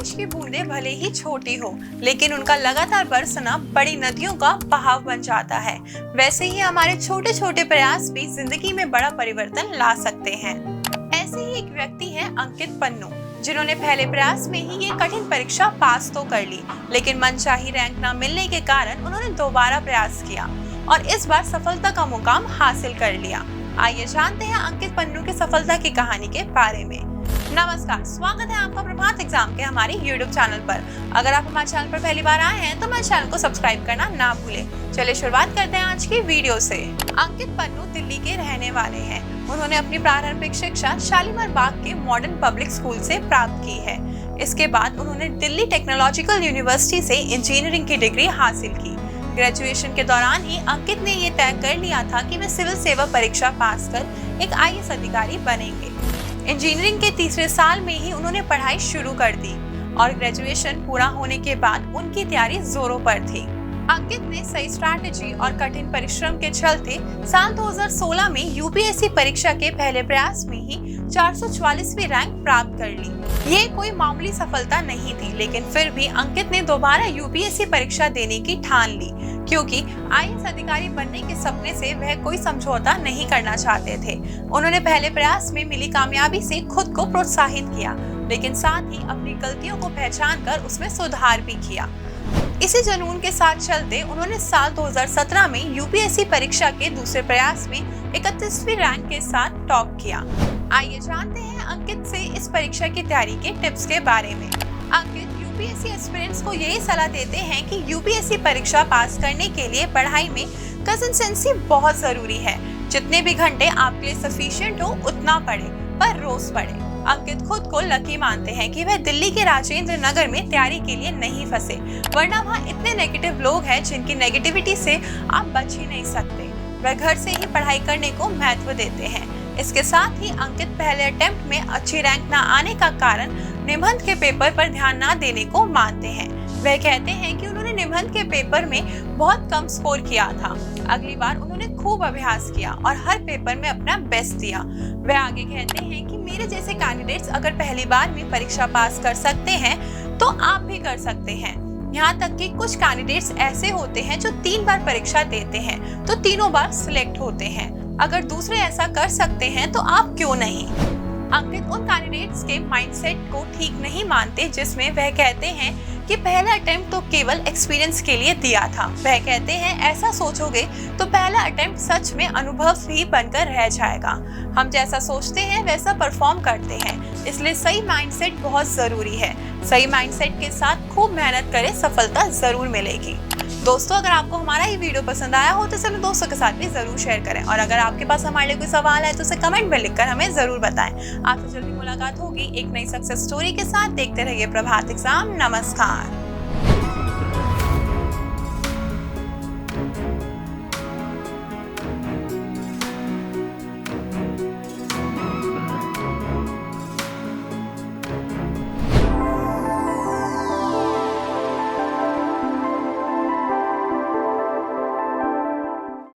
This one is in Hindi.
बारिश की बूंदें भले ही छोटी हो, लेकिन उनका लगातार बरसना बड़ी नदियों का बहाव बन जाता है। वैसे ही हमारे छोटे छोटे प्रयास भी जिंदगी में बड़ा परिवर्तन ला सकते हैं। ऐसे ही एक व्यक्ति है अंकित पन्नू, जिन्होंने पहले प्रयास में ही ये कठिन परीक्षा पास तो कर ली, लेकिन मनचाही रैंक न मिलने के कारण उन्होंने दोबारा प्रयास किया और इस बार सफलता का मुकाम हासिल कर लिया। आइए जानते हैं अंकित पन्नू की सफलता की कहानी के बारे में। नमस्कार, स्वागत है आपका प्रभात एग्जाम के हमारे YouTube चैनल पर। अगर आप हमारे चैनल पर पहली बार आए हैं तो हमारे चैनल को सब्सक्राइब करना ना भूलें। चलिए शुरुआत करते हैं आज की वीडियो से। अंकित पन्नू दिल्ली के रहने वाले हैं। उन्होंने अपनी प्रारंभिक शिक्षा शालीमार बाग के मॉडर्न पब्लिक स्कूल से प्राप्त की है। इसके बाद उन्होंने दिल्ली टेक्नोलॉजिकल यूनिवर्सिटी से इंजीनियरिंग की डिग्री हासिल की। ग्रेजुएशन के दौरान ही अंकित ने ये तय कर लिया था कि वे सिविल सेवा परीक्षा पास कर एक IAS अधिकारी बनेंगे। इंजीनियरिंग के तीसरे साल में ही उन्होंने पढ़ाई शुरू कर दी और ग्रेजुएशन पूरा होने के बाद उनकी तैयारी जोरों पर थी। अंकित ने सही स्ट्रैटेजी और कठिन परिश्रम के चलते साल 2016 में UPSC परीक्षा के पहले प्रयास में ही 444वीं रैंक प्राप्त कर ली। ये कोई मामूली सफलता नहीं थी, लेकिन फिर भी अंकित ने दोबारा UPSC परीक्षा देने की ठान ली, क्योंकि IAS अधिकारी बनने के सपने से वह कोई समझौता नहीं करना चाहते थे। उन्होंने पहले प्रयास में मिली कामयाबी से खुद को प्रोत्साहित किया, लेकिन साथ ही अपनी गलतियों को पहचान कर उसमें सुधार भी किया। इसी जुनून के साथ चलते उन्होंने साल 2017 में UPSC परीक्षा के दूसरे प्रयास में 31वीं रैंक के साथ टॉप किया। आइए जानते हैं अंकित से इस परीक्षा की तैयारी के टिप्स के बारे में। अंकित UPSC एस्पिरेंट्स को यही सलाह देते हैं कि UPSC परीक्षा पास करने के लिए पढ़ाई में कंसिस्टेंसी बहुत जरूरी है। जितने भी घंटे आपके लिए सफिशिएंट हो उतना पढ़े, पर रोज पढ़े। अंकित खुद को लकी मानते हैं कि वह दिल्ली के राजेंद्र नगर में तैयारी के लिए नहीं फंसे, वरना वहाँ इतने नेगेटिव लोग हैं जिनकी नेगेटिविटी से आप बच ही नहीं सकते। वह घर से ही पढ़ाई करने को महत्व देते हैं। इसके साथ ही अंकित पहले अटेम्प्ट में अच्छी रैंक न आने का कारण निबंध के पेपर पर ध्यान न देने को मानते हैं। वह कहते हैं कि उन्होंने निबंध के पेपर में बहुत कम स्कोर किया था। अगली बार उन्होंने खूब अभ्यास किया और हर पेपर में अपना बेस्ट दिया। वह आगे कहते हैं कि मेरे जैसे कैंडिडेट्स अगर पहली बार में परीक्षा पास कर सकते हैं तो आप भी कर सकते हैं। यहाँ तक कि कुछ कैंडिडेट्स ऐसे होते हैं जो 3 बार परीक्षा देते हैं तो तीनों बार सिलेक्ट होते हैं। अगर दूसरे ऐसा कर सकते हैं तो आप क्यों नहीं। अंकित उन कैंडिडेट्स के माइंडसेट को ठीक नहीं मानते जिसमें वह कहते हैं कि पहला अटेम्प्ट तो केवल एक्सपीरियंस के लिए दिया था। वह कहते हैं ऐसा सोचोगे तो पहला अटेम्प्ट सच में अनुभव ही बनकर रह जाएगा। हम जैसा सोचते हैं वैसा परफॉर्म करते हैं, इसलिए सही माइंडसेट बहुत जरूरी है। सही माइंडसेट के साथ खूब मेहनत करें, सफलता जरूर मिलेगी। दोस्तों, अगर आपको हमारा ये वीडियो पसंद आया हो तो इसे अपने दोस्तों के साथ भी जरूर शेयर करें, और अगर आपके पास हमारे लिए कोई सवाल है तो उसे कमेंट में लिखकर हमें जरूर बताएं। आपसे जल्दी मुलाकात होगी एक नई सक्सेस स्टोरी के साथ। देखते रहिए प्रभात एग्जाम। नमस्कार।